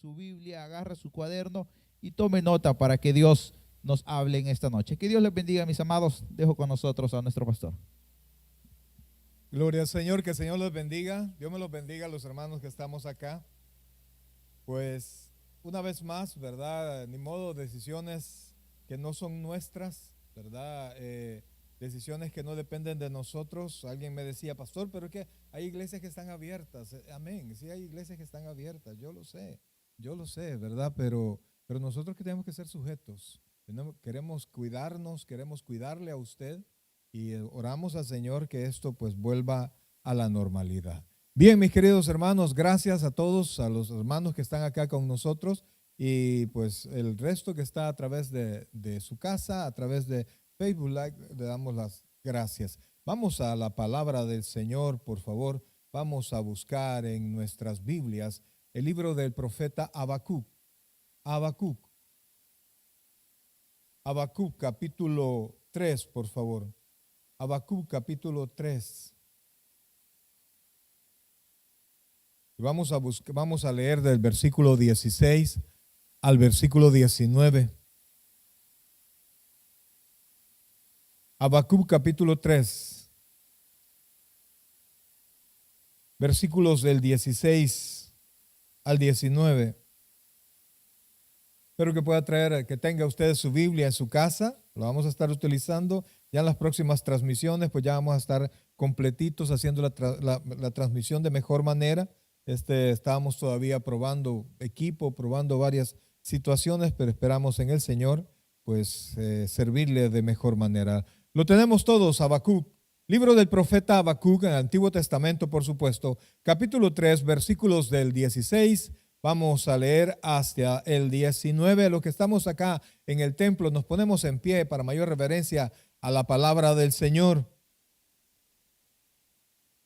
su Biblia, agarre su cuaderno y tome nota para que Dios nos hable en esta noche. Que Dios les bendiga, mis amados. Dejo con nosotros a nuestro pastor. Gloria al Señor, que el Señor los bendiga. Dios me los bendiga a los hermanos que estamos acá. Pues una vez más, ¿verdad? Ni modo, decisiones que no son nuestras, ¿verdad? Decisiones que no dependen de nosotros. Alguien me decía, pastor, pero es que hay iglesias que están abiertas. Amén, sí hay iglesias que están abiertas, yo lo sé, ¿verdad? Pero nosotros que tenemos que ser sujetos. Queremos cuidarnos, queremos cuidarle a usted y oramos al Señor que esto pues vuelva a la normalidad. Bien, mis queridos hermanos, gracias a todos, a los hermanos que están acá con nosotros y pues el resto que está a través de su casa, a través de Facebook Live, le damos las gracias. Vamos a la palabra del Señor, por favor. Vamos a buscar en nuestras Biblias el libro del profeta Habacuc. Habacuc capítulo 3, por favor. Habacuc capítulo 3. Vamos a leer del versículo 16 al versículo 19. Habacuc capítulo 3, versículos del 16 al 19. Espero que tenga usted su Biblia en su casa. Lo vamos a estar utilizando ya en las próximas transmisiones, pues ya vamos a estar completitos haciendo la transmisión de mejor manera. Estábamos todavía probando equipo, probando varias situaciones, pero esperamos en el Señor pues servirle de mejor manera. Lo tenemos todos, Habacuc, libro del profeta Habacuc en el Antiguo Testamento, por supuesto, capítulo 3, versículos del 16. Vamos a leer hasta el 19. Los que estamos acá en el templo nos ponemos en pie para mayor reverencia a la palabra del Señor.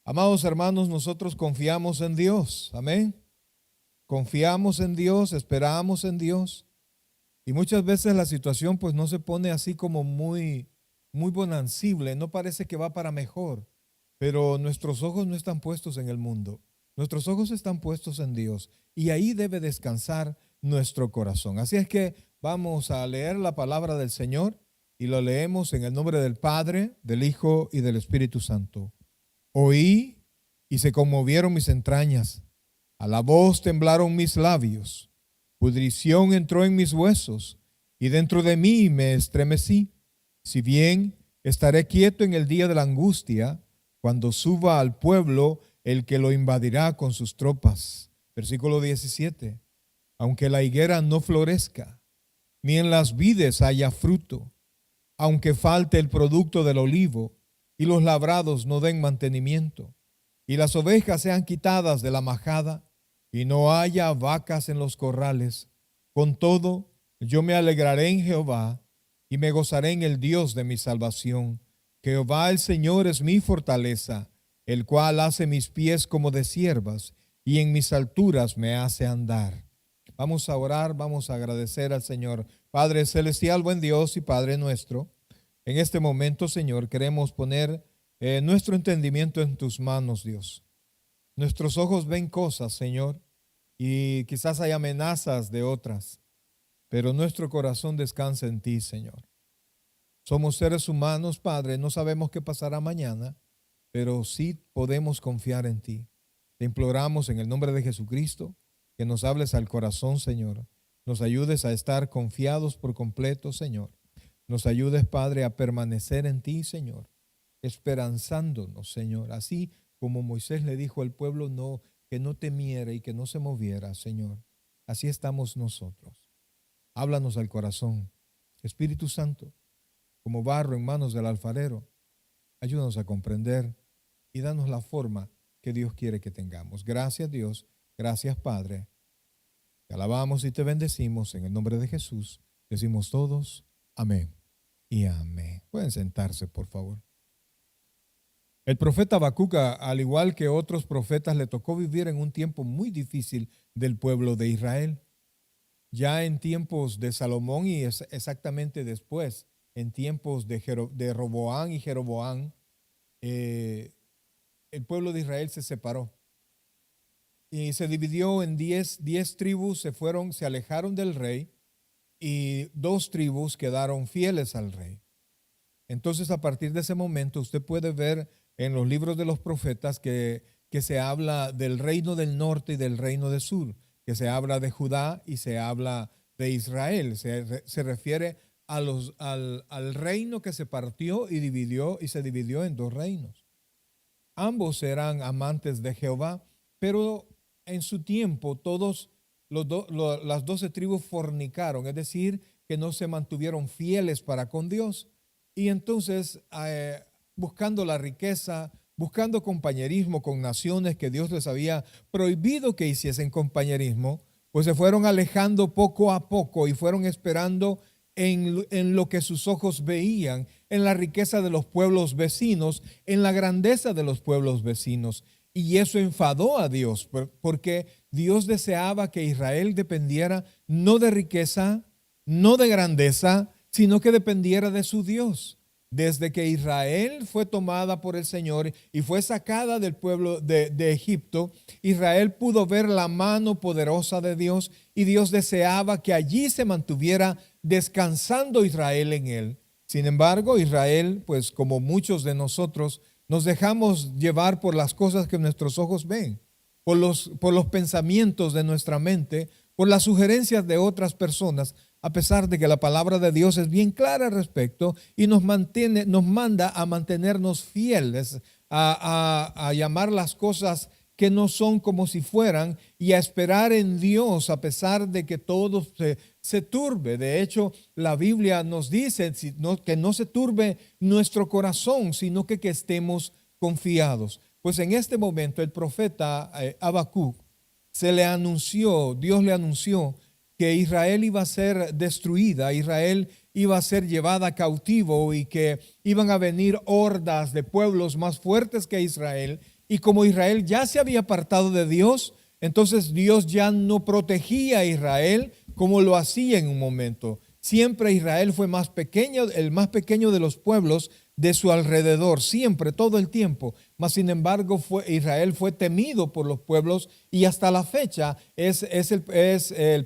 Amados hermanos, nosotros confiamos en Dios, amén. Confiamos en Dios, esperamos en Dios. Y muchas veces la situación pues no se pone así como muy bonancible, no parece que va para mejor. Pero nuestros ojos no están puestos en el mundo. Nuestros ojos están puestos en Dios y ahí debe descansar nuestro corazón. Así es que vamos a leer la palabra del Señor y lo leemos en el nombre del Padre, del Hijo y del Espíritu Santo. Oí y se conmovieron mis entrañas, a la voz temblaron mis labios, pudrición entró en mis huesos y dentro de mí me estremecí. Si bien estaré quieto en el día de la angustia, cuando suba al pueblo el que lo invadirá con sus tropas. Versículo 17. Aunque la higuera no florezca, ni en las vides haya fruto, aunque falte el producto del olivo, y los labrados no den mantenimiento, y las ovejas sean quitadas de la majada, y no haya vacas en los corrales, con todo yo me alegraré en Jehová, y me gozaré en el Dios de mi salvación. Jehová el Señor es mi fortaleza, el cual hace mis pies como de ciervas, y en mis alturas me hace andar. Vamos a orar, vamos a agradecer al Señor. Padre celestial, buen Dios y Padre nuestro, en este momento, Señor, queremos poner nuestro entendimiento en tus manos, Dios. Nuestros ojos ven cosas, Señor, y quizás hay amenazas de otras, pero nuestro corazón descansa en ti, Señor. Somos seres humanos, Padre, no sabemos qué pasará mañana, pero sí podemos confiar en ti. Te imploramos en el nombre de Jesucristo que nos hables al corazón, Señor. Nos ayudes a estar confiados por completo, Señor. Nos ayudes, Padre, a permanecer en ti, Señor, esperanzándonos, Señor. Así como Moisés le dijo al pueblo que no temiera y que no se moviera, Señor. Así estamos nosotros. Háblanos al corazón. Espíritu Santo, como barro en manos del alfarero, ayúdanos a comprender y danos la forma que Dios quiere que tengamos. Gracias, Dios. Gracias, Padre. Te alabamos y te bendecimos en el nombre de Jesús. Decimos todos, amén y amén. Pueden sentarse, por favor. El profeta Habacuc, al igual que otros profetas, le tocó vivir en un tiempo muy difícil del pueblo de Israel. Ya en tiempos de Salomón y exactamente después, en tiempos de Roboán y Jeroboán, el pueblo de Israel se separó. y se dividió en 10 tribus, se alejaron del rey y 2 tribus quedaron fieles al rey. Entonces, a partir de ese momento, usted puede ver en los libros de los profetas que se habla del reino del norte y del reino del sur, que se habla de Judá y se habla de Israel. Se refiere al reino que se partió y se dividió en 2 reinos. Ambos eran amantes de Jehová, pero en su tiempo todos las 12 tribus fornicaron, es decir, que no se mantuvieron fieles para con Dios. Y entonces, buscando la riqueza, buscando compañerismo con naciones que Dios les había prohibido que hiciesen compañerismo, pues se fueron alejando poco a poco y fueron esperando en lo que sus ojos veían, en la riqueza de los pueblos vecinos, en la grandeza de los pueblos vecinos. Y eso enfadó a Dios, porque Dios deseaba que Israel dependiera no de riqueza, no de grandeza, sino que dependiera de su Dios. Desde que Israel fue tomada por el Señor y fue sacada del pueblo de Egipto, Israel pudo ver la mano poderosa de Dios y Dios deseaba que allí se mantuviera descansando Israel en él. Sin embargo, Israel, pues como muchos de nosotros, nos dejamos llevar por las cosas que nuestros ojos ven, por los pensamientos de nuestra mente, por las sugerencias de otras personas, a pesar de que la palabra de Dios es bien clara al respecto y nos manda a mantenernos fieles, a llamar las cosas que no son como si fueran y a esperar en Dios a pesar de que todo se turbe. De hecho, la Biblia nos dice que no se turbe nuestro corazón, sino que estemos confiados. Pues en este momento el profeta Habacuc Dios le anunció que Israel iba a ser destruida, Israel iba a ser llevada cautivo y que iban a venir hordas de pueblos más fuertes que Israel. Y como Israel ya se había apartado de Dios, entonces Dios ya no protegía a Israel como lo hacía en un momento. Siempre Israel fue más pequeño, el más pequeño de los pueblos de su alrededor, siempre, todo el tiempo. Mas sin embargo, Israel fue temido por los pueblos y hasta la fecha es el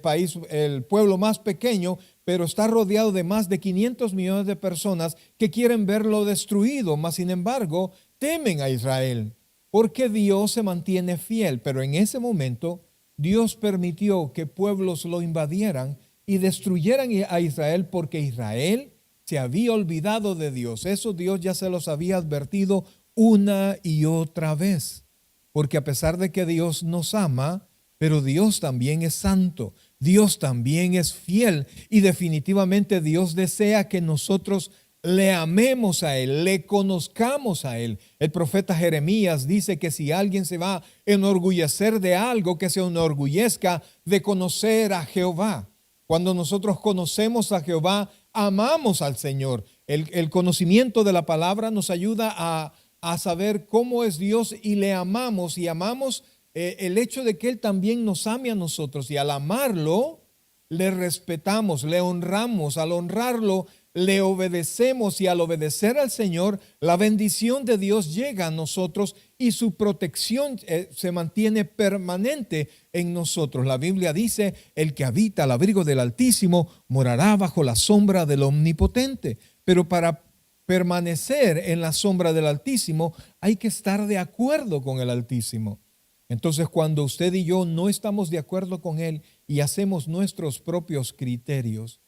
pueblo más pequeño, pero está rodeado de más de 500 millones de personas que quieren verlo destruido. Mas sin embargo, temen a Israel porque Dios se mantiene fiel. Pero en ese momento, Dios permitió que pueblos lo invadieran y destruyeran a Israel porque Israel se había olvidado de Dios. Eso Dios ya se los había advertido una y otra vez. Porque a pesar de que Dios nos ama, pero Dios también es santo, Dios también es fiel y definitivamente Dios desea que nosotros le amemos a Él, le conozcamos a Él. El profeta Jeremías dice que si alguien se va a enorgullecer de algo, que se enorgullezca de conocer a Jehová. Cuando nosotros conocemos a Jehová, amamos al Señor. El conocimiento de la palabra nos ayuda a saber cómo es Dios y le amamos y amamos el hecho de que Él también nos ame a nosotros y al amarlo le respetamos, le honramos, al honrarlo le obedecemos y al obedecer al Señor la bendición de Dios llega a nosotros y su protección se mantiene permanente en nosotros. La Biblia dice: el que habita al abrigo del Altísimo morará bajo la sombra del Omnipotente. Pero para permanecer en la sombra del Altísimo hay que estar de acuerdo con el Altísimo. Entonces, cuando usted y yo no estamos de acuerdo con Él y hacemos nuestros propios criterios,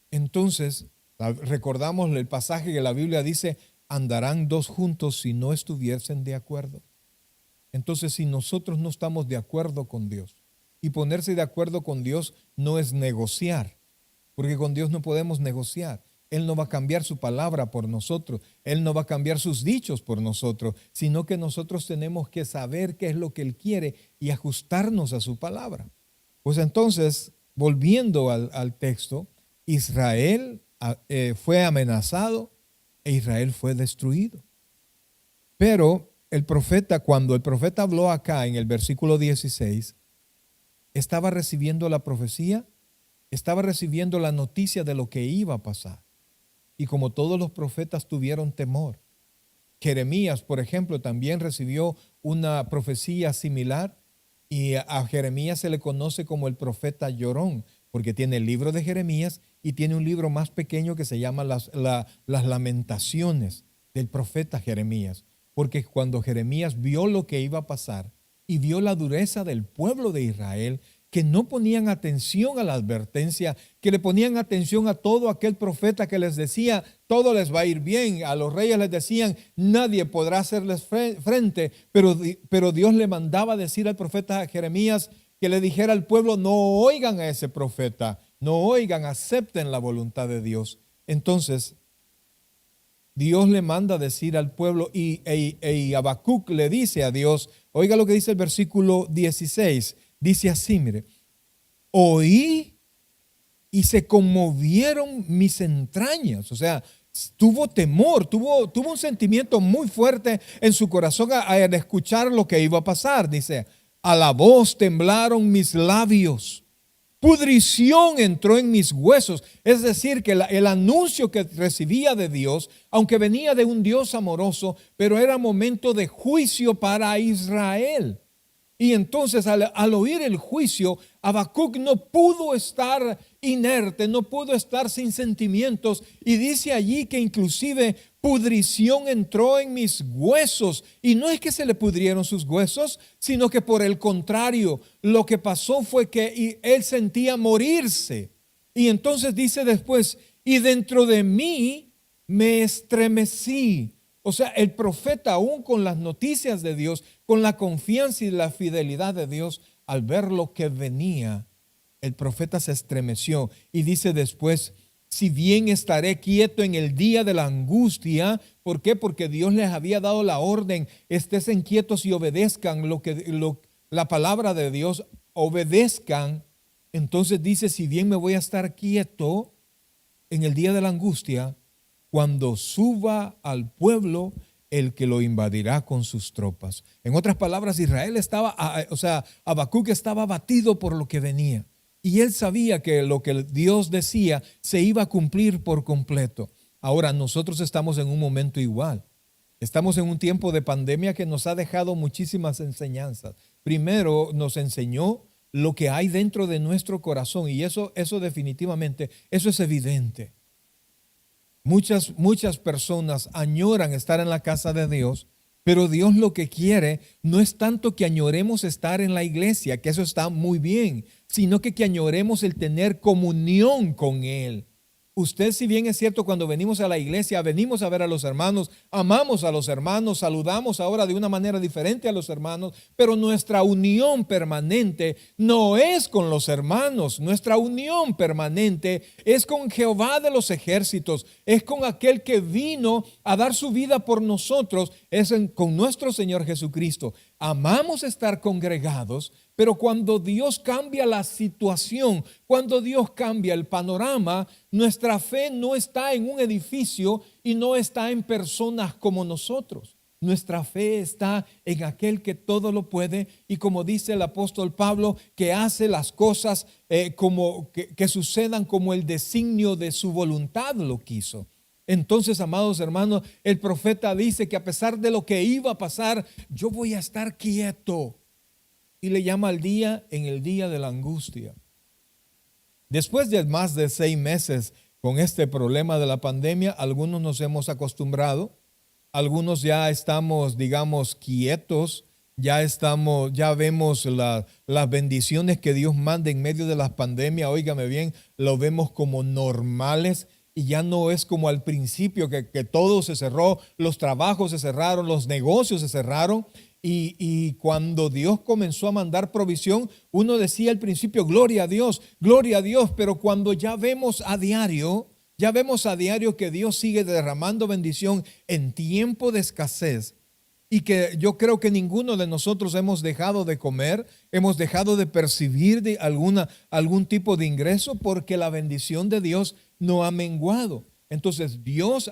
entonces recordamos el pasaje que la Biblia dice: andarán 2 juntos si no estuviesen de acuerdo. Entonces, si nosotros no estamos de acuerdo con Dios, y ponerse de acuerdo con Dios no es negociar, porque con Dios no podemos negociar. Él no va a cambiar su palabra por nosotros. Él no va a cambiar sus dichos por nosotros, sino que nosotros tenemos que saber qué es lo que Él quiere y ajustarnos a su palabra. Pues entonces, volviendo al texto, Israel fue amenazado e Israel fue destruido. Pero cuando el profeta habló acá en el versículo 16, estaba recibiendo la profecía, estaba recibiendo la noticia de lo que iba a pasar. Y como todos los profetas tuvieron temor, Jeremías, por ejemplo, también recibió una profecía similar Y a Jeremías se le conoce como el profeta llorón, porque tiene el libro de Jeremías y tiene un libro más pequeño que se llama las lamentaciones del profeta Jeremías. Porque cuando Jeremías vio lo que iba a pasar y vio la dureza del pueblo de Israel, que no ponían atención a la advertencia, que le ponían atención a todo aquel profeta que les decía, todo les va a ir bien. A los reyes les decían, nadie podrá hacerles frente, pero Dios le mandaba decir al profeta Jeremías que le dijera al pueblo, no oigan a ese profeta, no oigan, acepten la voluntad de Dios. Entonces, Dios le manda decir al pueblo y Habacuc le dice a Dios, oiga lo que dice el versículo 16, dice así, mire, oí y se conmovieron mis entrañas. O sea, tuvo temor, tuvo un sentimiento muy fuerte en su corazón al escuchar lo que iba a pasar. Dice, a la voz temblaron mis labios, pudrición entró en mis huesos. Es decir, que el anuncio que recibía de Dios, aunque venía de un Dios amoroso, pero era momento de juicio para Israel. Y entonces al oír el juicio, Habacuc no pudo estar inerte, no pudo estar sin sentimientos. Y dice allí que inclusive pudrición entró en mis huesos. Y no es que se le pudrieron sus huesos, sino que por el contrario, lo que pasó fue que él sentía morirse. Y entonces dice después, y dentro de mí me estremecí. O sea, el profeta, aún con las noticias de Dios, con la confianza y la fidelidad de Dios, al ver lo que venía, el profeta se estremeció y dice después, si bien estaré quieto en el día de la angustia. ¿Por qué? Porque Dios les había dado la orden, estén quietos y obedezcan la palabra de Dios, obedezcan. Entonces dice, si bien me voy a estar quieto en el día de la angustia, cuando suba al pueblo el que lo invadirá con sus tropas. En otras palabras, Israel estaba, Habacuc estaba abatido por lo que venía. Y él sabía que lo que Dios decía se iba a cumplir por completo. Ahora, nosotros estamos en un momento igual. Estamos en un tiempo de pandemia que nos ha dejado muchísimas enseñanzas. Primero, nos enseñó lo que hay dentro de nuestro corazón. Y eso definitivamente, eso es evidente. Muchas personas añoran estar en la casa de Dios, pero Dios lo que quiere no es tanto que añoremos estar en la iglesia, que eso está muy bien, sino que añoremos el tener comunión con Él. Usted, si bien es cierto, cuando venimos a la iglesia, venimos a ver a los hermanos, amamos a los hermanos, saludamos ahora de una manera diferente a los hermanos, pero nuestra unión permanente no es con los hermanos, nuestra unión permanente es con Jehová de los ejércitos, es con aquel que vino a dar su vida por nosotros, con nuestro Señor Jesucristo. Amamos estar congregados, pero cuando Dios cambia la situación, cuando Dios cambia el panorama, nuestra fe no está en un edificio y no está en personas como nosotros. Nuestra fe está en aquel que todo lo puede y, como dice el apóstol Pablo, que hace las cosas que sucedan como el designio de su voluntad lo quiso. Entonces, amados hermanos, el profeta dice que a pesar de lo que iba a pasar, yo voy a estar quieto. Y le llama al día en el día de la angustia. Después de más de 6 meses con este problema de la pandemia, algunos nos hemos acostumbrado, algunos ya estamos, digamos, quietos, ya vemos las bendiciones que Dios manda en medio de las pandemias. Óigame bien, lo vemos como normales. Y ya no es como al principio que todo se cerró, los trabajos se cerraron, los negocios se cerraron. Y cuando Dios comenzó a mandar provisión, uno decía al principio, gloria a Dios, pero cuando ya vemos a diario que Dios sigue derramando bendición en tiempo de escasez, y que yo creo que ninguno de nosotros hemos dejado de comer, hemos dejado de percibir algún tipo de ingreso, porque la bendición de Dios no ha menguado. Entonces Dios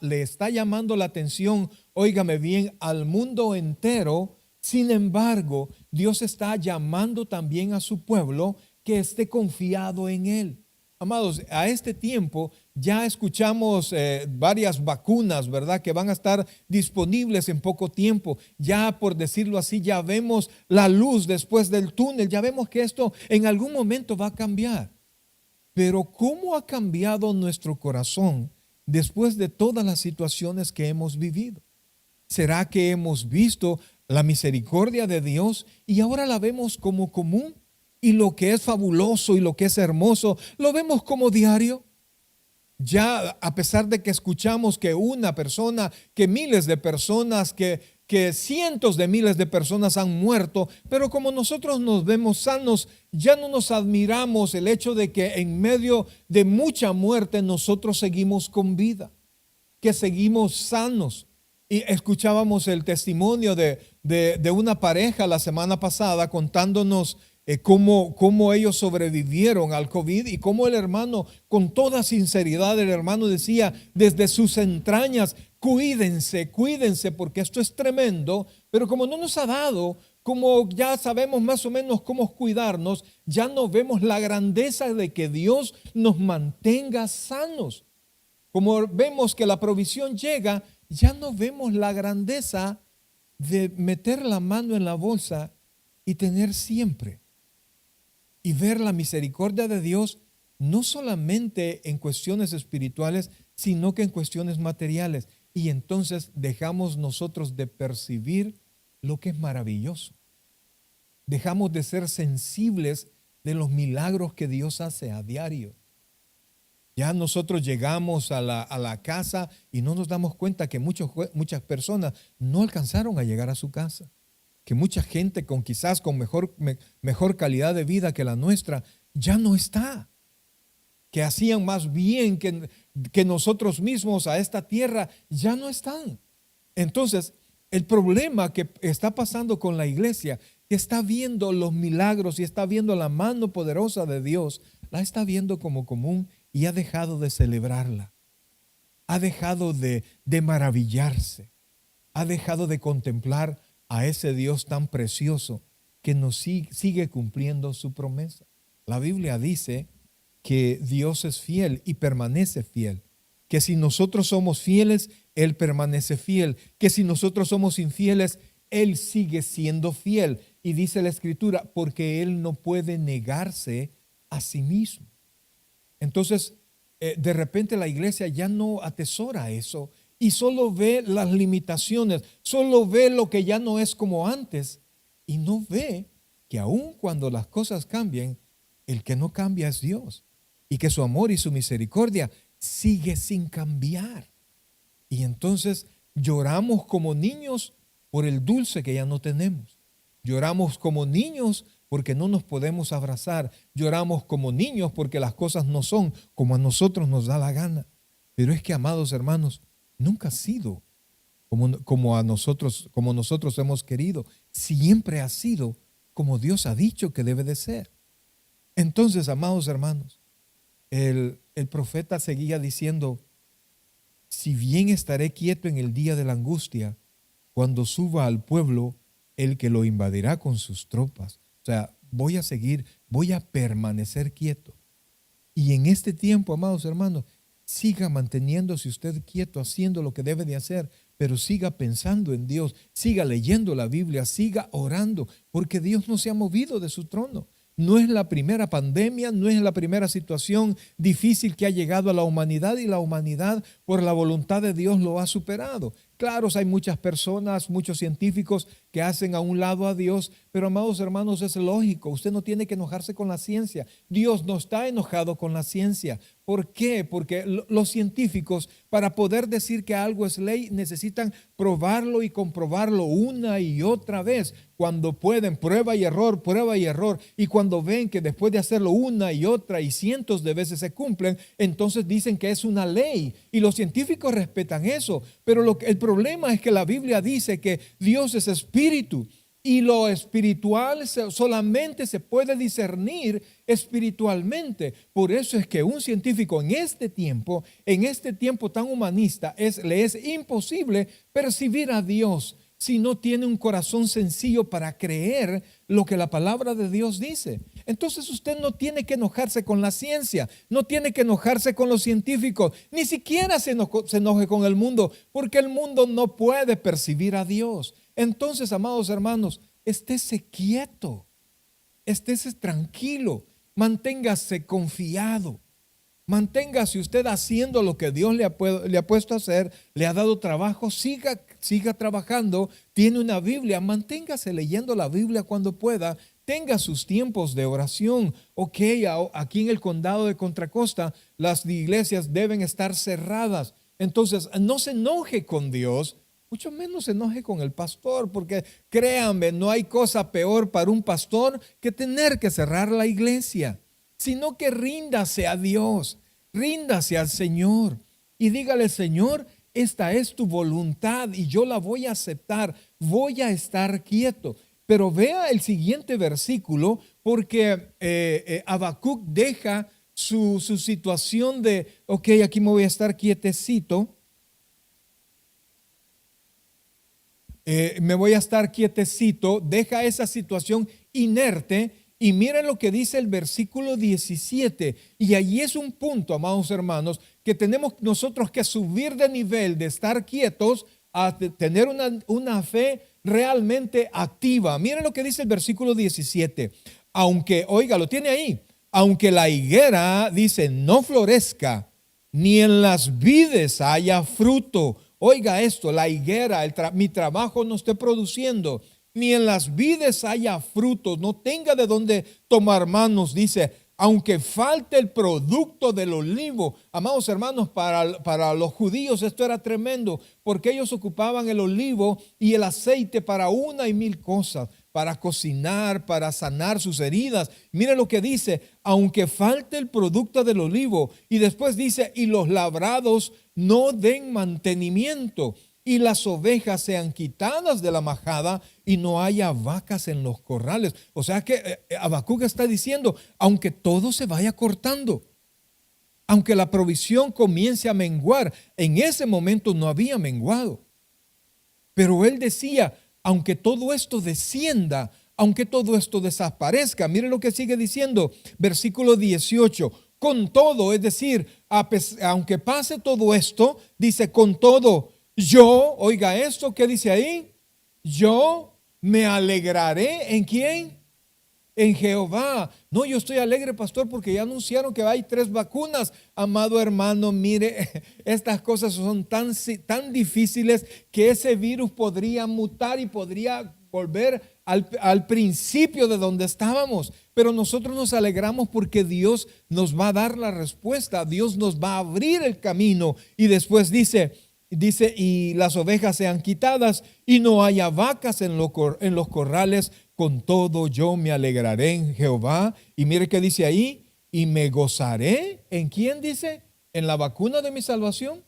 le está llamando la atención, óigame bien, al mundo entero. Sin embargo, Dios está llamando también a su pueblo que esté confiado en Él. Amados, a este tiempo ya escuchamos varias vacunas, ¿verdad? Que van a estar disponibles en poco tiempo. Ya, por decirlo así, ya vemos la luz después del túnel. Ya vemos que esto en algún momento va a cambiar. Pero ¿cómo ha cambiado nuestro corazón después de todas las situaciones que hemos vivido? ¿Será que hemos visto la misericordia de Dios y ahora la vemos como común? Y lo que es fabuloso y lo que es hermoso, lo vemos como diario. Ya a pesar de que escuchamos que una persona, que miles de personas, que cientos de miles de personas han muerto, pero como nosotros nos vemos sanos, ya no nos admiramos el hecho de que en medio de mucha muerte nosotros seguimos con vida, que seguimos sanos. Y escuchábamos el testimonio de una pareja la semana pasada contándonos cómo ellos sobrevivieron al COVID y cómo el hermano, con toda sinceridad, el hermano decía desde sus entrañas: cuídense, cuídense, porque esto es tremendo. Pero como no nos ha dado, como ya sabemos más o menos cómo cuidarnos, ya no vemos la grandeza de que Dios nos mantenga sanos. Como vemos que la provisión llega, ya no vemos la grandeza de meter la mano en la bolsa y tener siempre. Y ver la misericordia de Dios no solamente en cuestiones espirituales, sino que en cuestiones materiales. Y entonces dejamos nosotros de percibir lo que es maravilloso. Dejamos de ser sensibles de los milagros que Dios hace a diario. Ya nosotros llegamos a la casa y no nos damos cuenta que muchas personas no alcanzaron a llegar a su casa. Que mucha gente quizás con mejor calidad de vida que la nuestra ya no está. Que hacían más bien que nosotros mismos a esta tierra ya no están. Entonces, el problema que está pasando con la iglesia, que está viendo los milagros y está viendo la mano poderosa de Dios, la está viendo como común y ha dejado de celebrarla. Ha dejado de maravillarse. Ha dejado de contemplar a ese Dios tan precioso que nos sigue cumpliendo su promesa. La Biblia dice que Dios es fiel y permanece fiel. Que si nosotros somos fieles, Él permanece fiel. Que si nosotros somos infieles, Él sigue siendo fiel. Y dice la Escritura, porque Él no puede negarse a sí mismo. Entonces, de repente la iglesia ya no atesora eso y solo ve las limitaciones, solo ve lo que ya no es como antes y no ve que aun cuando las cosas cambien, el que no cambia es Dios y que su amor y su misericordia sigue sin cambiar. Y entonces lloramos como niños por el dulce que ya no tenemos. Lloramos como niños porque no nos podemos abrazar. Lloramos como niños porque las cosas no son como a nosotros nos da la gana. Pero es que, amados hermanos, nunca ha sido como nosotros hemos querido. Siempre ha sido como Dios ha dicho que debe de ser. Entonces, amados hermanos, el profeta seguía diciendo: si bien estaré quieto en el día de la angustia, cuando suba al pueblo el que lo invadirá con sus tropas. O sea, voy a permanecer quieto. Y en este tiempo, amados hermanos, siga manteniéndose usted quieto, haciendo lo que debe de hacer, pero siga pensando en Dios, siga leyendo la Biblia, siga orando, porque Dios no se ha movido de su trono. No es la primera pandemia, no es la primera situación difícil que ha llegado a la humanidad y la humanidad por la voluntad de Dios lo ha superado. Claro, hay muchas personas, muchos científicos que hacen a un lado a Dios, pero amados hermanos, es lógico, usted no tiene que enojarse con la ciencia. Dios no está enojado con la ciencia. ¿Por qué? Porque los científicos, para poder decir que algo es ley, necesitan probarlo y comprobarlo una y otra vez. Cuando pueden, prueba y error, y cuando ven que después de hacerlo una y otra y cientos de veces se cumplen, entonces dicen que es una ley y los científicos respetan eso. Pero el problema es que la Biblia dice que Dios es espíritu y lo espiritual solamente se puede discernir espiritualmente. Por eso es que un científico en este tiempo tan humanista, le es imposible percibir a Dios. si no tiene un corazón sencillo para creer lo que la palabra de Dios dice. Entonces usted no tiene que enojarse con la ciencia, no tiene que enojarse con los científicos, ni siquiera se enoje con el mundo, porque el mundo no puede percibir a Dios. Entonces, amados hermanos, estése quieto, estése tranquilo, manténgase confiado. Manténgase usted haciendo lo que Dios le ha puesto a hacer, le ha dado trabajo, siga trabajando, tiene una Biblia, manténgase leyendo la Biblia cuando pueda, tenga sus tiempos de oración. Ok, aquí en el condado de Contra Costa las iglesias deben estar cerradas, entonces no se enoje con Dios, mucho menos se enoje con el pastor, porque créanme, no hay cosa peor para un pastor que tener que cerrar la iglesia, sino que ríndase a Dios, ríndase al Señor y dígale: Señor, esta es tu voluntad y yo la voy a aceptar, voy a estar quieto. Pero vea el siguiente versículo, porque Habacuc deja su situación de, ok, aquí me voy a estar quietecito, deja esa situación inerte. Y miren lo que dice el versículo 17. Y allí es un punto, amados hermanos, que tenemos nosotros que subir de nivel, de estar quietos, a tener una fe realmente activa. Miren lo que dice el versículo 17. Aunque, oiga, lo tiene ahí. Aunque la higuera, dice, no florezca, ni en las vides haya fruto. Oiga esto, la higuera, mi trabajo no esté produciendo, ni en las vides haya frutos, no tenga de dónde tomar manos, dice, aunque falte el producto del olivo. Amados hermanos, para los judíos esto era tremendo, porque ellos ocupaban el olivo y el aceite para una y mil cosas, para cocinar, para sanar sus heridas. Mire lo que dice, aunque falte el producto del olivo, y después dice, y los labrados no den mantenimiento, y las ovejas sean quitadas de la majada y no haya vacas en los corrales. O sea que Habacuc está diciendo, aunque todo se vaya cortando, aunque la provisión comience a menguar, en ese momento no había menguado. Pero él decía, aunque todo esto descienda, aunque todo esto desaparezca, mire lo que sigue diciendo, versículo 18, con todo, es decir, aunque pase todo esto, dice, con todo, yo, oiga esto, ¿qué dice ahí? Yo me alegraré, ¿en quién? En Jehová. No, yo estoy alegre, pastor, porque ya anunciaron que hay 3 vacunas. Amado hermano, mire, estas cosas son tan difíciles que ese virus podría mutar y podría volver al principio de donde estábamos. Pero nosotros nos alegramos porque Dios nos va a dar la respuesta. Dios nos va a abrir el camino. Y después dice, y las ovejas sean quitadas y no haya vacas en los corrales, con todo yo me alegraré en Jehová. Y mire que dice ahí, y me gozaré. ¿En quién dice? ¿En la vacuna de mi salvación?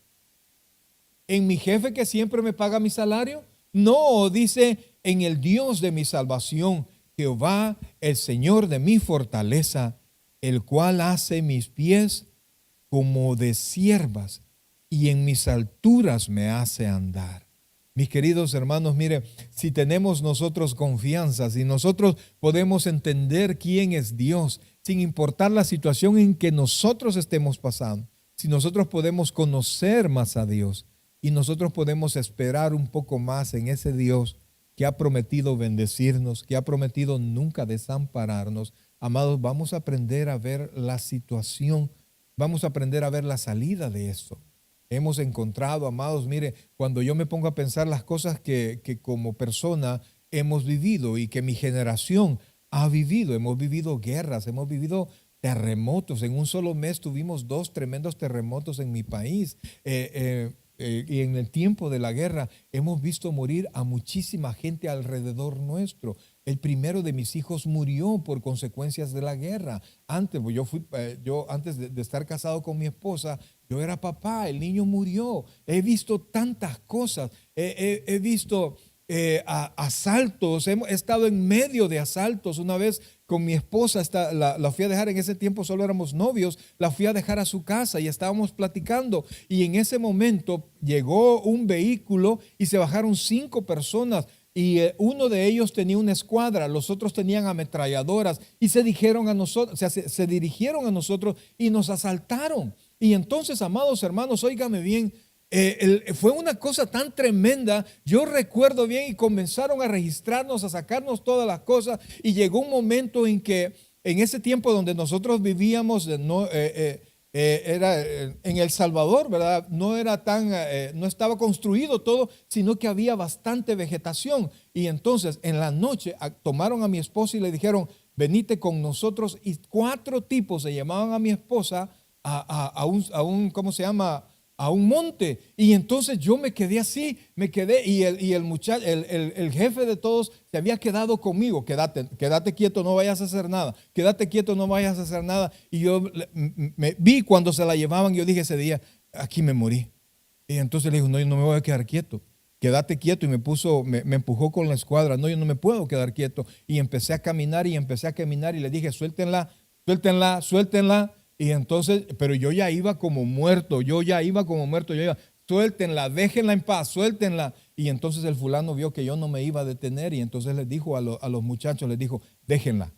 ¿En mi jefe que siempre me paga mi salario? No, dice, en el Dios de mi salvación, Jehová, el Señor de mi fortaleza, el cual hace mis pies como de siervas y en mis alturas me hace andar. Mis queridos hermanos, mire, si tenemos nosotros confianza, si nosotros podemos entender quién es Dios, sin importar la situación en que nosotros estemos pasando, si nosotros podemos conocer más a Dios y nosotros podemos esperar un poco más en ese Dios que ha prometido bendecirnos, que ha prometido nunca desampararnos, amados, vamos a aprender a ver la situación, vamos a aprender a ver la salida de esto. Hemos encontrado, amados, mire, cuando yo me pongo a pensar las cosas que como persona hemos vivido y que mi generación ha vivido, hemos vivido guerras, hemos vivido terremotos. En un solo mes tuvimos 2 tremendos terremotos en mi país. Y en el tiempo de la guerra hemos visto morir a muchísima gente alrededor nuestro. El primero de mis hijos murió por consecuencias de la guerra. Antes, antes de estar casado con mi esposa, yo era papá, el niño murió. He visto tantas cosas. He visto asaltos, he estado en medio de asaltos. Una vez con mi esposa, la fui a dejar, en ese tiempo solo éramos novios, la fui a dejar a su casa y estábamos platicando, y en ese momento llegó un vehículo y se bajaron 5 personas, y uno de ellos tenía una escuadra, los otros tenían ametralladoras, y se dirigieron a nosotros, se dirigieron a nosotros y nos asaltaron. Y entonces, amados hermanos, óigame bien, fue una cosa tan tremenda. Yo recuerdo bien, y comenzaron a registrarnos, a sacarnos todas las cosas, y llegó un momento en que en ese tiempo donde nosotros vivíamos, era en El Salvador, ¿verdad? No era no estaba construido todo, sino que había bastante vegetación. Y entonces en la noche tomaron a mi esposa y le dijeron: venite con nosotros. Y 4 tipos se llamaban a mi esposa a un ¿cómo se llama?, a un monte. Y entonces yo me quedé así, y el muchacho, el jefe de todos se había quedado conmigo: quédate quieto, no vayas a hacer nada, quédate quieto, no vayas a hacer nada. Y yo me vi cuando se la llevaban, yo dije ese día: aquí me morí. Y entonces le dijo: no, yo no me voy a quedar quieto, quédate quieto. Y me empujó con la escuadra. No, yo no me puedo quedar quieto. Y empecé a caminar y le dije: suéltenla, suéltenla, suéltenla. Y entonces, pero yo ya iba como muerto, suéltenla, déjenla en paz, suéltenla. Y entonces el fulano vio que yo no me iba a detener, y entonces les dijo a los muchachos, les dijo: déjenla.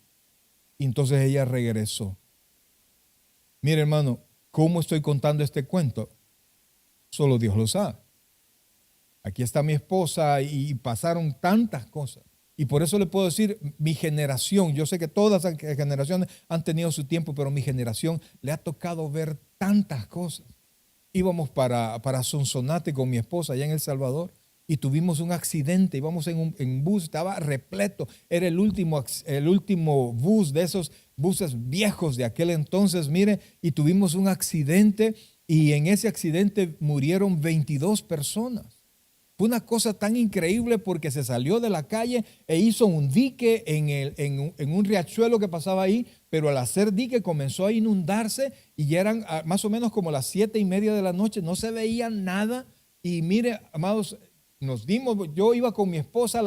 Y entonces ella regresó. Mire, hermano, ¿cómo estoy contando este cuento? Solo Dios lo sabe. Aquí está mi esposa y pasaron tantas cosas. Y por eso le puedo decir, mi generación, yo sé que todas las generaciones han tenido su tiempo, pero mi generación le ha tocado ver tantas cosas. Íbamos para Sonsonate con mi esposa allá en El Salvador, y tuvimos un accidente. Íbamos en bus, estaba repleto. Era el último bus de esos buses viejos de aquel entonces, mire, y tuvimos un accidente, y en ese accidente murieron 22 personas. Fue una cosa tan increíble porque se salió de la calle e hizo un dique en un riachuelo que pasaba ahí, pero al hacer dique comenzó a inundarse, y ya eran más o menos como las 7:30 de la noche, no se veía nada. Y mire, amados, yo iba con mi esposa,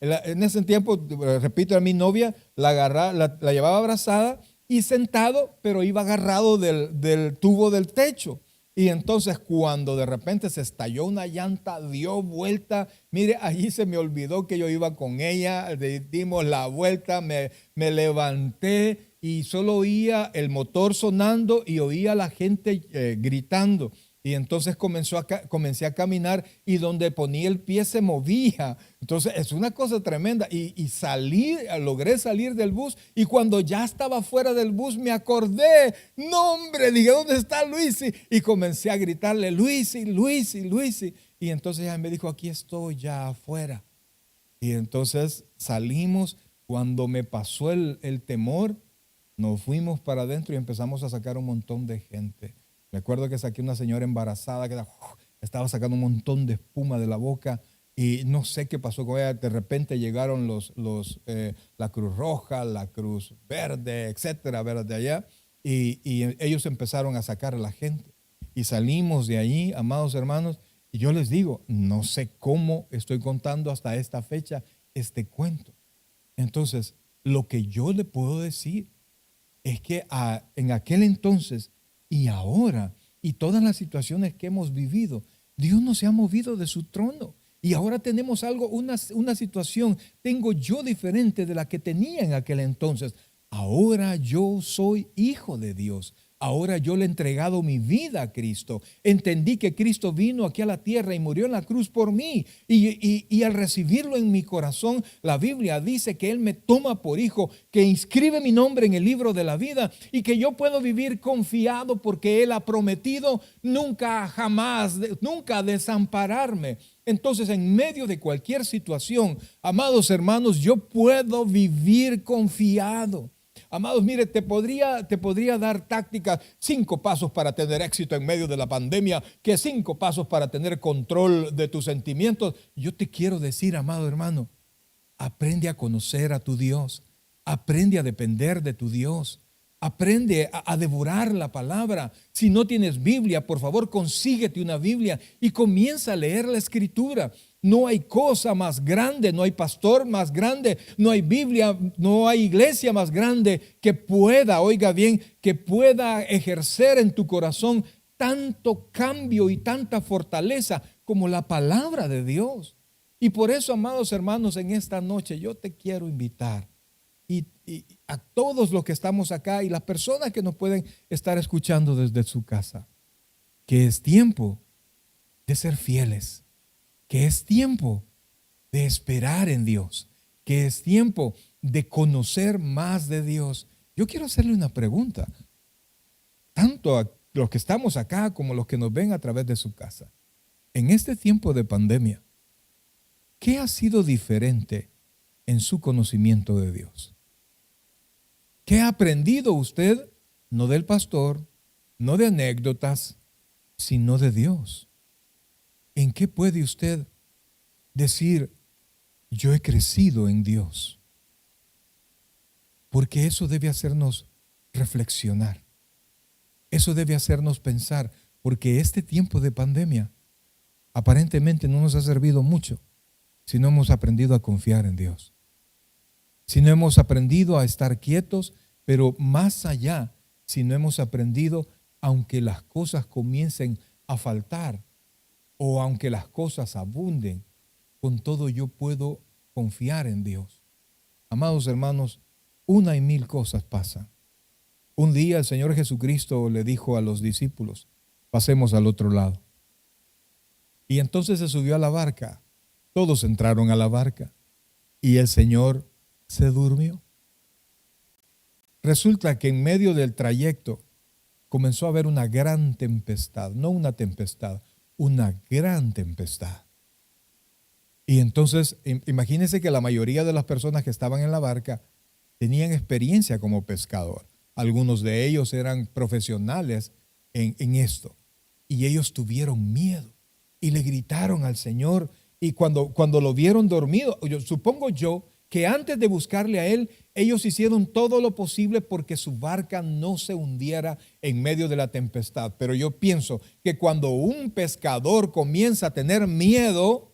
en ese tiempo, repito, era mi novia, la llevaba abrazada y sentado, pero iba agarrado del tubo del techo. Y entonces cuando de repente se estalló una llanta, dio vuelta, mire, allí se me olvidó que yo iba con ella, dimos la vuelta, me levanté y solo oía el motor sonando y oía a la gente gritando. Y entonces comencé a caminar, y donde ponía el pie se movía. Entonces es una cosa tremenda. Y logré salir del bus, y cuando ya estaba fuera del bus me acordé. No, hombre, dije: ¿dónde está Luisi? Y comencé a gritarle: Luisi, Luisi, Luisi. Y entonces ella me dijo: aquí estoy ya afuera. Y entonces salimos. Cuando me pasó el temor, nos fuimos para adentro y empezamos a sacar un montón de gente. Recuerdo que saqué una señora embarazada que estaba sacando un montón de espuma de la boca, y no sé qué pasó con ella. De repente llegaron la Cruz Roja, la Cruz Verde, etcétera, de allá, y ellos empezaron a sacar a la gente. Y salimos de allí, amados hermanos, y yo les digo, no sé cómo estoy contando hasta esta fecha este cuento. Entonces, lo que yo le puedo decir es que en aquel entonces y ahora, y todas las situaciones que hemos vivido, Dios no se ha movido de su trono. Y ahora tenemos una situación, tengo yo diferente de la que tenía en aquel entonces. Ahora yo soy hijo de Dios. Ahora yo le he entregado mi vida a Cristo. Entendí que Cristo vino aquí a la tierra y murió en la cruz por mí. Y al recibirlo en mi corazón, la Biblia dice que Él me toma por hijo, que inscribe mi nombre en el libro de la vida, y que yo puedo vivir confiado porque Él ha prometido nunca, jamás, nunca desampararme. Entonces, en medio de cualquier situación, amados hermanos, yo puedo vivir confiado. Amados, mire, te podría dar tácticas: 5 pasos para tener éxito en medio de la pandemia, que 5 pasos para tener control de tus sentimientos. Yo te quiero decir, amado hermano, aprende a conocer a tu Dios, aprende a depender de tu Dios, aprende a devorar la palabra. Si no tienes Biblia, por favor, consíguete una Biblia y comienza a leer la Escritura. No hay cosa más grande, no hay pastor más grande, no hay Biblia, no hay iglesia más grande que pueda, oiga bien, que pueda ejercer en tu corazón tanto cambio y tanta fortaleza como la palabra de Dios. Y por eso, amados hermanos, en esta noche yo te quiero invitar y a todos los que estamos acá y las personas que nos pueden estar escuchando desde su casa, que es tiempo de ser fieles, que es tiempo de esperar en Dios, que es tiempo de conocer más de Dios. Yo quiero hacerle una pregunta, tanto a los que estamos acá como los que nos ven a través de su casa. En este tiempo de pandemia, ¿qué ha sido diferente en su conocimiento de Dios? ¿Qué ha aprendido usted? No del pastor, no de anécdotas, sino de Dios. ¿En qué puede usted decir, yo he crecido en Dios? Porque eso debe hacernos reflexionar. Eso debe hacernos pensar, porque este tiempo de pandemia aparentemente no nos ha servido mucho si no hemos aprendido a confiar en Dios. Si no hemos aprendido a estar quietos, pero más allá, si no hemos aprendido, aunque las cosas comiencen a faltar o aunque las cosas abunden, con todo yo puedo confiar en Dios. Amados hermanos, una y mil cosas pasan. Un día el Señor Jesucristo le dijo a los discípulos, pasemos al otro lado. Y entonces se subió a la barca. Todos entraron a la barca y el Señor se durmió. Resulta que en medio del trayecto comenzó a haber una gran tempestad, no una tempestad, una gran tempestad. Y entonces, imagínense que la mayoría de las personas que estaban en la barca tenían experiencia como pescador. Algunos de ellos eran profesionales en esto. Y ellos tuvieron miedo y le gritaron al Señor. Y cuando lo vieron dormido, supongo yo que antes de buscarle a él, ellos hicieron todo lo posible porque su barca no se hundiera en medio de la tempestad. Pero yo pienso que cuando un pescador comienza a tener miedo,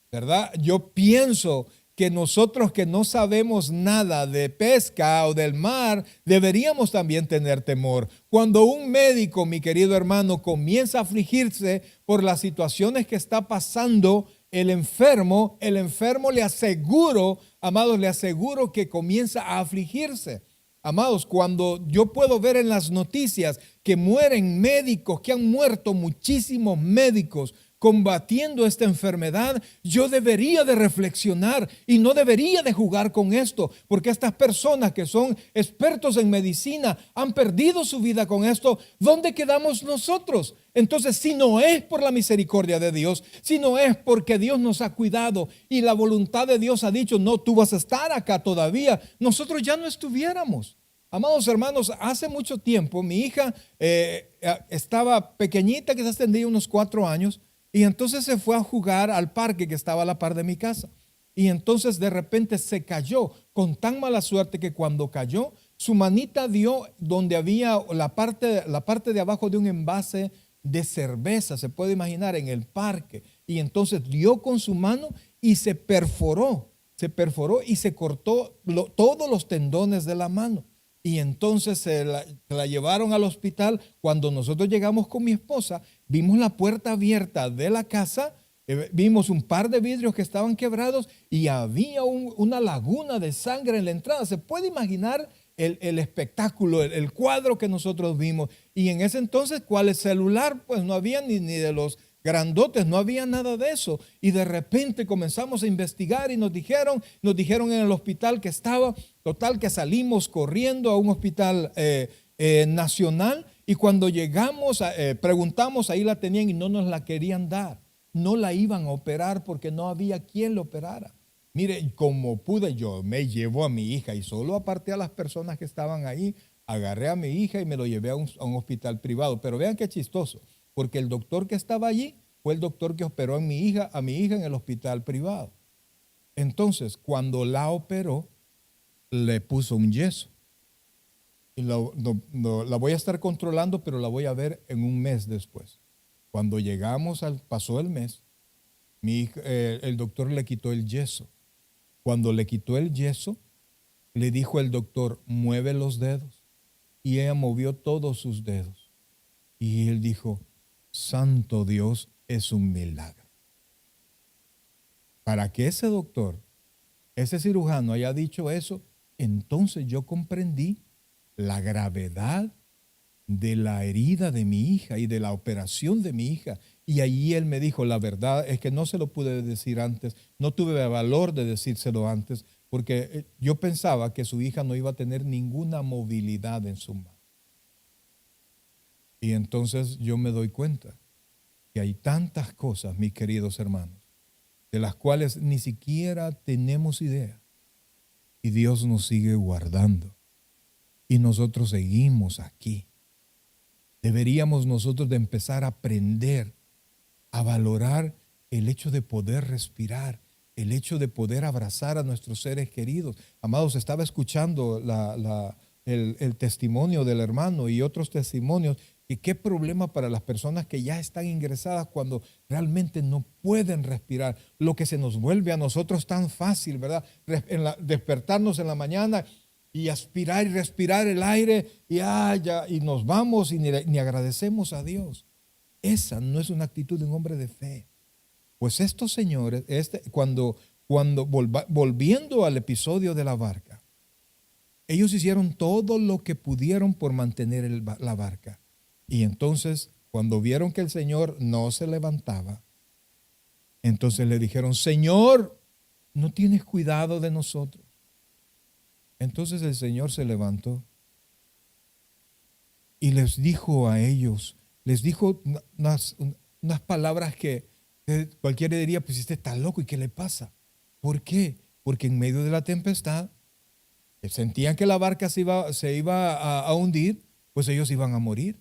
¿verdad? Yo pienso que nosotros que no sabemos nada de pesca o del mar, deberíamos también tener temor. Cuando un médico, mi querido hermano, comienza a afligirse por las situaciones que está pasando el enfermo le aseguro, amados, le aseguro que comienza a afligirse. Amados, cuando yo puedo ver en las noticias que mueren médicos, que han muerto muchísimos médicos combatiendo esta enfermedad, yo debería de reflexionar y no debería de jugar con esto, porque estas personas que son expertos en medicina han perdido su vida con esto. ¿Dónde quedamos nosotros? Entonces, si no es por la misericordia de Dios, si no es porque Dios nos ha cuidado y la voluntad de Dios ha dicho, no, tú vas a estar acá todavía, nosotros ya no estuviéramos. Amados hermanos, hace mucho tiempo mi hija estaba pequeñita, quizás tendría unos 4 años, y entonces se fue a jugar al parque que estaba a la par de mi casa. Y entonces de repente se cayó con tan mala suerte que cuando cayó, su manita dio donde había la parte de abajo de un envase de cerveza, se puede imaginar, en el parque. Y entonces dio con su mano y se perforó y se cortó todos los tendones de la mano. Y entonces se la llevaron al hospital. Cuando nosotros llegamos con mi esposa, vimos la puerta abierta de la casa, vimos un par de vidrios que estaban quebrados y había una laguna de sangre en la entrada. Se puede imaginar el espectáculo, el cuadro que nosotros vimos. Y en ese entonces, ¿cuál es celular? Pues no había ni de los grandotes, no había nada de eso. Y de repente comenzamos a investigar y nos dijeron en el hospital que estaba, total que salimos corriendo a un hospital nacional, y cuando llegamos, preguntamos, ahí la tenían y no nos la querían dar. No la iban a operar porque no había quien lo operara. Mire, como pude, yo me llevo a mi hija y solo aparté a las personas que estaban ahí, agarré a mi hija y me lo llevé a un hospital privado. Pero vean qué chistoso, porque el doctor que estaba allí fue el doctor que operó a mi hija en el hospital privado. Entonces, cuando la operó, le puso un yeso. Y la voy a estar controlando, pero la voy a ver en un mes después. Cuando llegamos, pasó el mes, El doctor le quitó el yeso. Cuando le quitó el yeso, le dijo el doctor, mueve los dedos. Y ella movió todos sus dedos. Y él dijo, santo Dios, es un milagro. Para que ese doctor, ese cirujano haya dicho eso, entonces yo comprendí la gravedad de la herida de mi hija y de la operación de mi hija. Y allí él me dijo, la verdad es que no se lo pude decir antes, no tuve el valor de decírselo antes, porque yo pensaba que su hija no iba a tener ninguna movilidad en su mano. Y entonces yo me doy cuenta que hay tantas cosas, mis queridos hermanos, de las cuales ni siquiera tenemos idea. Y Dios nos sigue guardando. Y nosotros seguimos aquí. Deberíamos nosotros de empezar a aprender a valorar el hecho de poder respirar, el hecho de poder abrazar a nuestros seres queridos. Amados, estaba escuchando el testimonio del hermano y otros testimonios. Y qué problema para las personas que ya están ingresadas cuando realmente no pueden respirar. Lo que se nos vuelve a nosotros tan fácil, ¿verdad? Despertarnos en la mañana y aspirar y respirar el aire y nos vamos y ni agradecemos a Dios. Esa no es una actitud de un hombre de fe. Pues estos señores, cuando volviendo al episodio de la barca, ellos hicieron todo lo que pudieron por mantener la barca. Y entonces, cuando vieron que el Señor no se levantaba, entonces le dijeron, Señor, ¿no tienes cuidado de nosotros? Entonces el Señor se levantó y les dijo a ellos, les dijo unas palabras que cualquiera diría, pues este está loco, ¿y qué le pasa? ¿Por qué? Porque en medio de la tempestad, sentían que la barca se iba a hundir, pues ellos iban a morir.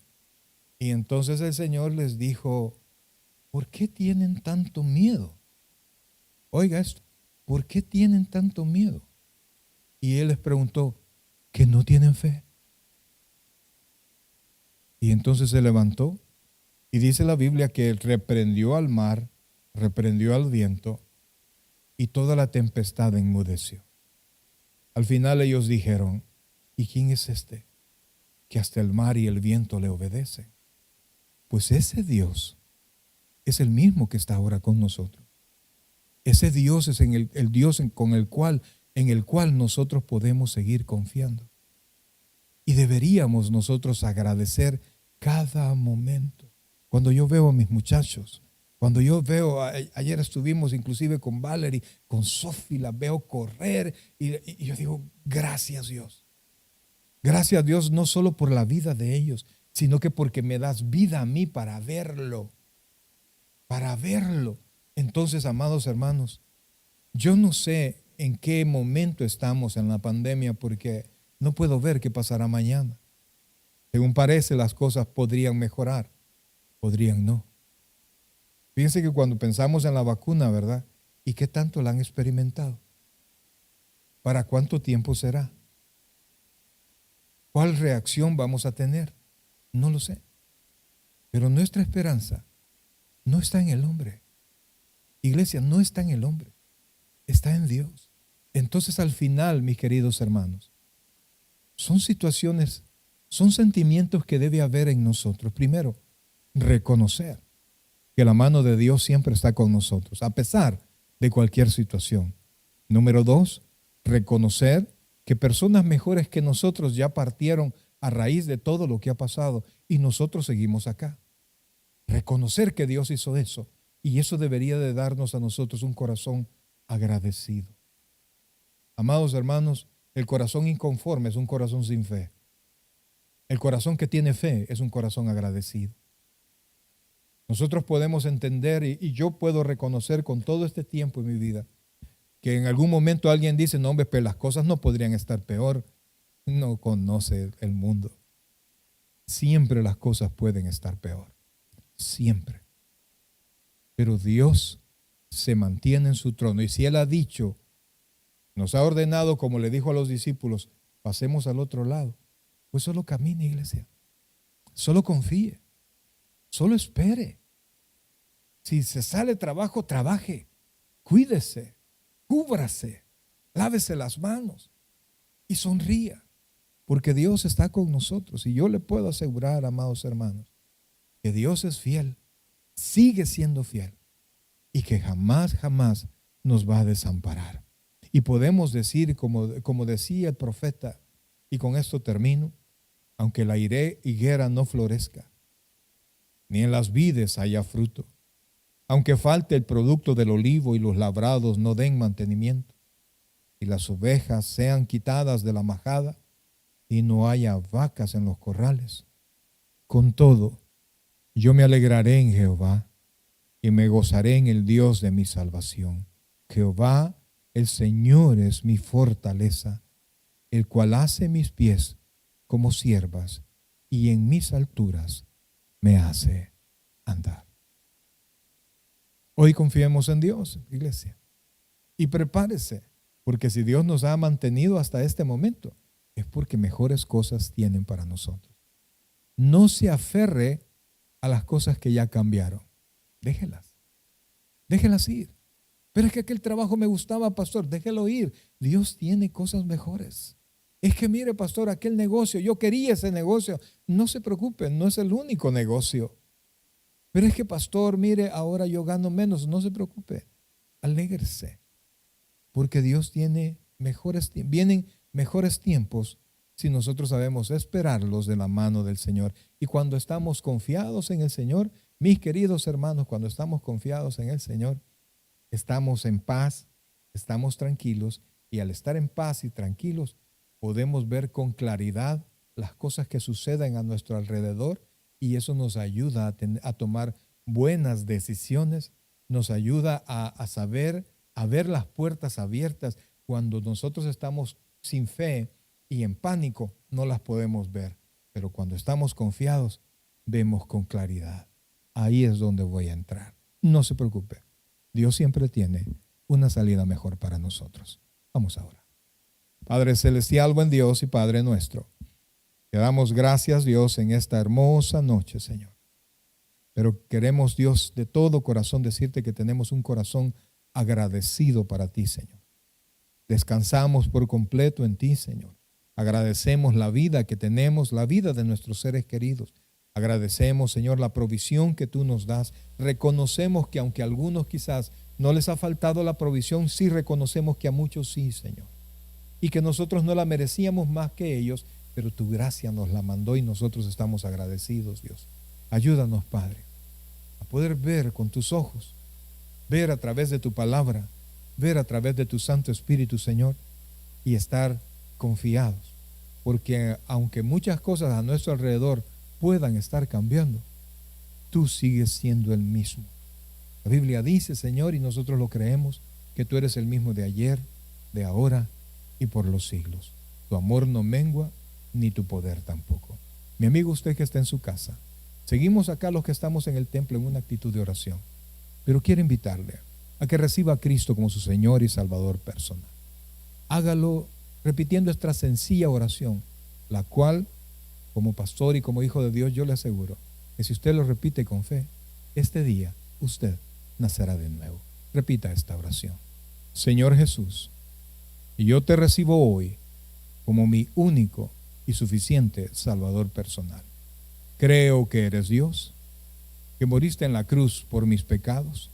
Y entonces el Señor les dijo, ¿por qué tienen tanto miedo? Oiga esto, ¿por qué tienen tanto miedo? Y Él les preguntó, ¿que no tienen fe? Y entonces se levantó y dice la Biblia que Él reprendió al mar, reprendió al viento y toda la tempestad enmudeció. Al final ellos dijeron, ¿y quién es este que hasta el mar y el viento le obedecen? Pues ese Dios es el mismo que está ahora con nosotros. Ese Dios es el Dios en el cual nosotros podemos seguir confiando. Y deberíamos nosotros agradecer cada momento. Cuando yo veo a mis muchachos, cuando yo veo, ayer estuvimos inclusive con Valerie, con Sophie, la veo correr y yo digo, gracias Dios. Gracias Dios no solo por la vida de ellos, sino que porque me das vida a mí para verlo. Para verlo. Entonces, amados hermanos, yo no sé en qué momento estamos en la pandemia porque no puedo ver qué pasará mañana. Según parece, las cosas podrían mejorar, podrían no. Fíjense que cuando pensamos en la vacuna, ¿verdad? ¿Y qué tanto la han experimentado? ¿Para cuánto tiempo será? ¿Cuál reacción vamos a tener? No lo sé. Pero nuestra esperanza no está en el hombre. Iglesia, no está en el hombre. Está en Dios. Entonces al final, mis queridos hermanos, son situaciones, son sentimientos que debe haber en nosotros. Primero, reconocer que la mano de Dios siempre está con nosotros, a pesar de cualquier situación. Número dos, reconocer que personas mejores que nosotros ya partieron a raíz de todo lo que ha pasado y nosotros seguimos acá. Reconocer que Dios hizo eso y eso debería de darnos a nosotros un corazón agradecido. Amados hermanos, el corazón inconforme es un corazón sin fe. El corazón que tiene fe es un corazón agradecido. Nosotros podemos entender y yo puedo reconocer con todo este tiempo en mi vida que en algún momento alguien dice, no hombre, pero las cosas no podrían estar peor. No conoce el mundo. Siempre las cosas pueden estar peor. Siempre. Pero Dios se mantiene en su trono. Y si Él ha dicho, nos ha ordenado, como le dijo a los discípulos, pasemos al otro lado, pues solo camine, iglesia. Solo confíe. Solo espere. Si se sale trabajo, trabaje, cuídese, cúbrase, lávese las manos y sonría, porque Dios está con nosotros. Y yo le puedo asegurar, amados hermanos, que Dios es fiel, sigue siendo fiel y que jamás, jamás nos va a desamparar. Y podemos decir, como decía el profeta, y con esto termino, aunque la higuera no florezca, ni en las vides haya fruto, aunque falte el producto del olivo y los labrados no den mantenimiento, y las ovejas sean quitadas de la majada, y no haya vacas en los corrales, con todo, yo me alegraré en Jehová, y me gozaré en el Dios de mi salvación. Jehová, el Señor, es mi fortaleza, el cual hace mis pies como ciervas, y en mis alturas me hace andar. Hoy confiemos en Dios, iglesia, y prepárese, porque si Dios nos ha mantenido hasta este momento, es porque mejores cosas tienen para nosotros. No se aferre a las cosas que ya cambiaron. Déjelas ir. Pero es que aquel trabajo me gustaba, pastor, déjelo ir. Dios tiene cosas mejores. Es que mire, pastor, aquel negocio, yo quería ese negocio. No se preocupe, no es el único negocio. Pero es que, pastor, mire, ahora yo gano menos. No se preocupe, alégrese. Porque Dios tiene vienen mejores tiempos si nosotros sabemos esperarlos de la mano del Señor. Y cuando estamos confiados en el Señor, mis queridos hermanos, cuando estamos confiados en el Señor, estamos en paz, estamos tranquilos, y al estar en paz y tranquilos, podemos ver con claridad las cosas que suceden a nuestro alrededor, y eso nos ayuda a tomar buenas decisiones, nos ayuda a saber, a ver las puertas abiertas. Cuando nosotros estamos sin fe y en pánico, no las podemos ver, pero cuando estamos confiados, vemos con claridad. Ahí es donde voy a entrar. No se preocupe. Dios siempre tiene una salida mejor para nosotros. Vamos ahora. Padre celestial, buen Dios y Padre nuestro, te damos gracias, Dios, en esta hermosa noche, Señor. Pero queremos, Dios, de todo corazón decirte que tenemos un corazón agradecido para ti, Señor. Descansamos por completo en ti, Señor. Agradecemos la vida que tenemos, la vida de nuestros seres queridos. Agradecemos, Señor, la provisión que tú nos das. Reconocemos que aunque a algunos quizás no les ha faltado la provisión, sí reconocemos que a muchos sí, Señor. Y que nosotros no la merecíamos más que ellos, pero tu gracia nos la mandó y nosotros estamos agradecidos, Dios. Ayúdanos, Padre, a poder ver con tus ojos, ver a través de tu palabra, ver a través de tu Santo Espíritu, Señor, y estar confiados. Porque aunque muchas cosas a nuestro alrededor puedan estar cambiando, tú sigues siendo el mismo. La Biblia dice, Señor, y nosotros lo creemos, que tú eres el mismo de ayer, de ahora y por los siglos. Tu amor no mengua, ni tu poder tampoco. Mi amigo, usted que está en su casa, seguimos acá los que estamos en el templo en una actitud de oración, pero quiero invitarle a que reciba a Cristo como su Señor y Salvador personal. Hágalo repitiendo esta sencilla oración, la cual, como pastor y como hijo de Dios, yo le aseguro que si usted lo repite con fe, este día usted nacerá de nuevo. Repita esta oración. Señor Jesús, yo te recibo hoy como mi único y suficiente Salvador personal. Creo que eres Dios, que moriste en la cruz por mis pecados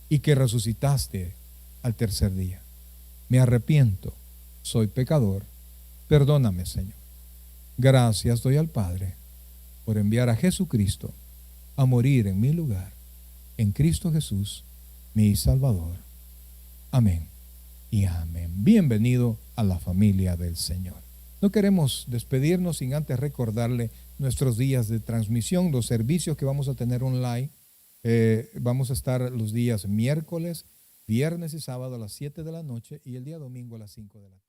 y que resucitaste al tercer día. Me arrepiento, soy pecador, perdóname, Señor. Gracias doy al Padre por enviar a Jesucristo a morir en mi lugar, en Cristo Jesús, mi Salvador. Amén y amén. Bienvenido a la familia del Señor. No queremos despedirnos sin antes recordarle nuestros días de transmisión, los servicios que vamos a tener online. Vamos a estar los días miércoles, viernes y sábado a las 7 de la noche y el día domingo a las 5 de la tarde.